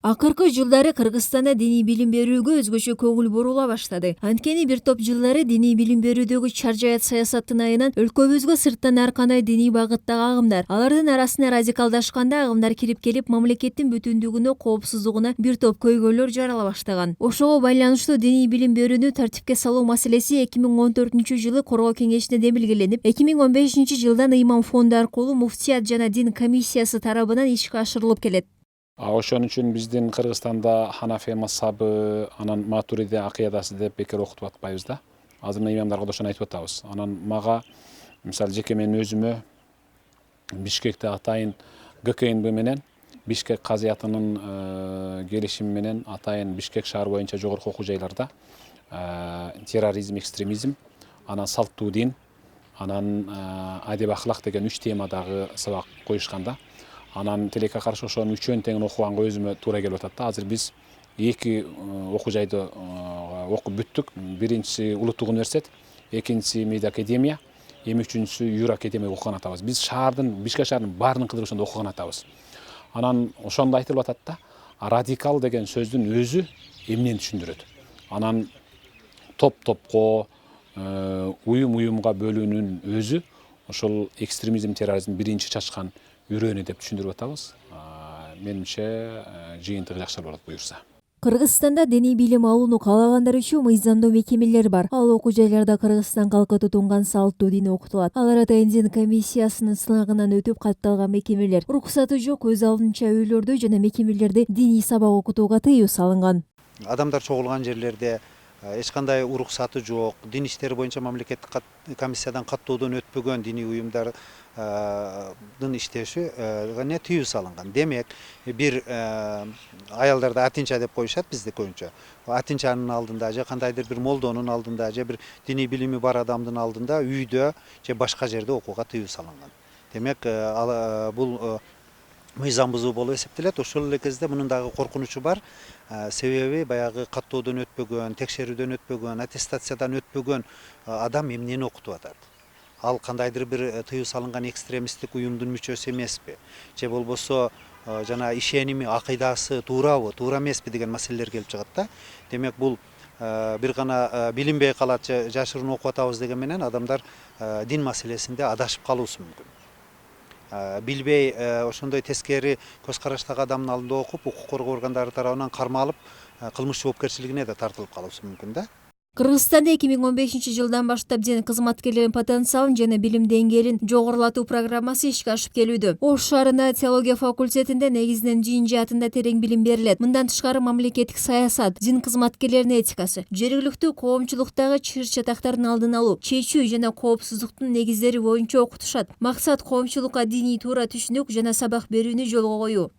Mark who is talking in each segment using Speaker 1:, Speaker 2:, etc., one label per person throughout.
Speaker 1: Акыркы жылдары Кыргызстанда диний билим берүүгө өзгөчө көңүл бурула баштады. Анткени бир топ жылдары диний билим берүүдөгү чаржаят саясаттын айынан өлкөбүзгө сырттан ар кандай диний багыттагы агымдар, алардын арасына радикалдашканда агымдар кирип келип, мамлекеттин бүтүндүгүнө, коопсуздугуна бир топ көйгөйлөр жарала баштаган. Ошого байланыштуу диний билим берүүнү тартипке салуу маселеси 2014-жылы Коргоо кеңешинде демилгеленип, 2015 жылдан ыйман фонду аркылуу муфтият жана дин комиссиясы тарабынан ишке ашырылып келет.
Speaker 2: Ошон үчүн биздин Кыргызстанда Ханафи мазхабы, анан Матуриди акыйдасы деп бекер окутуп атпайбыз да. Азыр мына имамдарга да ошону айтып атабыз. Анан мага, мисалы жеке менин өзүмө Бишкекте атайын ГКНБ менен Бишкек казиятынын келишими менен атайын Бишкек шаар боюнча жогорку окуу жайларда терроризм, экстремизм, анан салттуу дин, анан адеп ахлак деген 3 темадагы сабак коюшканда, анан тилекке каршы ошонун үчөөнү тең окуганга өзүмө туура келип атат да. Азыр биз 2 окуу жайды окуп бүттүк. Биринчиси Улуттук университет, экинчиси Медиа академия, эми үчүнчүсү Юр академия окуган атабыз. Биз Бишкек шаарынын баарынын кызы ошондо окуган атабыз. Анан ошондо айтылып атат да, радикал деген сөздүн өзү эмнени түшүндүрөт. Анан топ-топко, уюм-уюмга бөлүүнүн өзү ошол экстремизм, терроризм биринчи чачкан үрөөнү деп түшүндүрүп атабыз. Менимче жыйынтыгы жакшы болот буюрса.
Speaker 1: Кыргызстанда диний билим алууну каалагандар үчүн мыйзамдуу мекемелер бар. Ал окуу жайларда Кыргызстан калкы тутунган салттуу дин окутулат. Алар атайын дин комиссиясынын сынагынан өтүп катталган мекемелер. Уруксаты жок өз алдынча үйлөрдө жана мекемелерде диний сабак окутууга тыюу салынган.
Speaker 3: Адамдар чогулган жерлерде эч кандай уруксаты жок, дин иштери боюнча мамлекеттик комиссиядан каттоодон өтпөгөн диний уюмдардын иштешине тыюу салынган. Демек, бир аялдарда атинча деп коюшат бизде көбүнчө. Атинчанын алдында же кандайдыр бир молдонун алдында же бир диний билими бар адамдын алдында үйдө же башка жерде окууга тыюу салынган. Демек, бул мыйзам бузуу болуп эсептелет. Ошол эле кезде мунун дагы коркунучу бар. Себеби баягы каттоодон өтпөгөн, текшерүүдөн өтпөгөн, аттестациядан өтпөгөн адам эмнени окутуп атат? Ал кандайдыр бир тыюу салынган экстремисттик уюмдун мүчөсү эмеспи? Же болбосо жана ишеними, акыйдасы туурабы, туура эмеспи деген маселелер келип чыгат да. Демек, бул бир гана билинбей калат, жашырын окуп атабыз деген менен адамдар дин маселесинде адашып калуусу мүмкүн. Билбей ошондой тескери көз караштагы адамдын алдында окуп, укук коргоо органдары тарабынан кармалып, кылмыш жоопкерчилигине да тартылып калуусу мүмкүн да.
Speaker 1: Кыргызстанда 2015 жылдан баштап дин кызматкерлеринин потенциалын жана билим деңгээлин жогорулатуу программасы ишке ашып келүүдө. Ош шаарында теология факультетинде негизинен дин жаатында терең билим берилет. Мындан тышкары мамлекеттик саясат, дин кызматкерлеринин этикасы, жергиликтүү коомчулуктагы чыр-чатактардын алдын алуу, чечүү жана коопсуздуктун негиздери боюнча окутушат. Максат коомчулукка диний туура түшүнүк жана сабак берүүнү жолго коюу.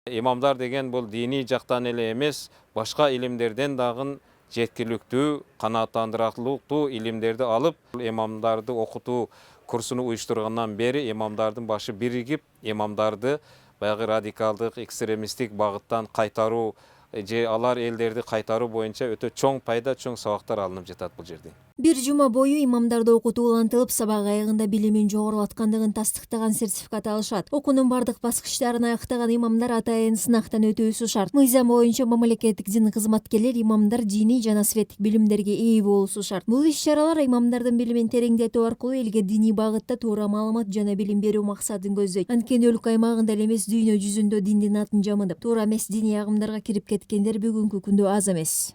Speaker 4: Имамдар деген бул диний жактан эле эмес, башка илимдерден дагы жеткиликтүү, канааттандырарлыктуу илимдерди алып, имамдарды окутуу курсуну уюштургандан бери имамдардын башы биригип, имамдарды баягы радикалдык, экстремисттик багыттан кайтаруу же алар элдерди кайтаруу боюнча өтө чоң пайда, чоң сабактар алынып жатат бул жерде.
Speaker 1: Бир жума бою имамдарды окутуу улантылып, сабак аягында билимин жогорулаткандыгын тастыктаган сертификат алышат. Окуунун бардык баскычтарын аяктаган имамдар атайын сынактан өтүүсү шарт. Мыйзам боюнча мамлекеттик дин кызматкерлер имамдар диний жана светтик билимдерге ээ болуусу шарт. Бул иш-чаралар имамдардын билимин тереңдетүү аркылуу элге диний багытта туура маалымат жана билим берүү максатын көздөйт. Анткени өлкө аймагында эле эмес, дүйнө жүзүндө диндин атын жамынып, туура эмес диний агымдарга кирип кеткендер бүгүнкү күндө аз эмес.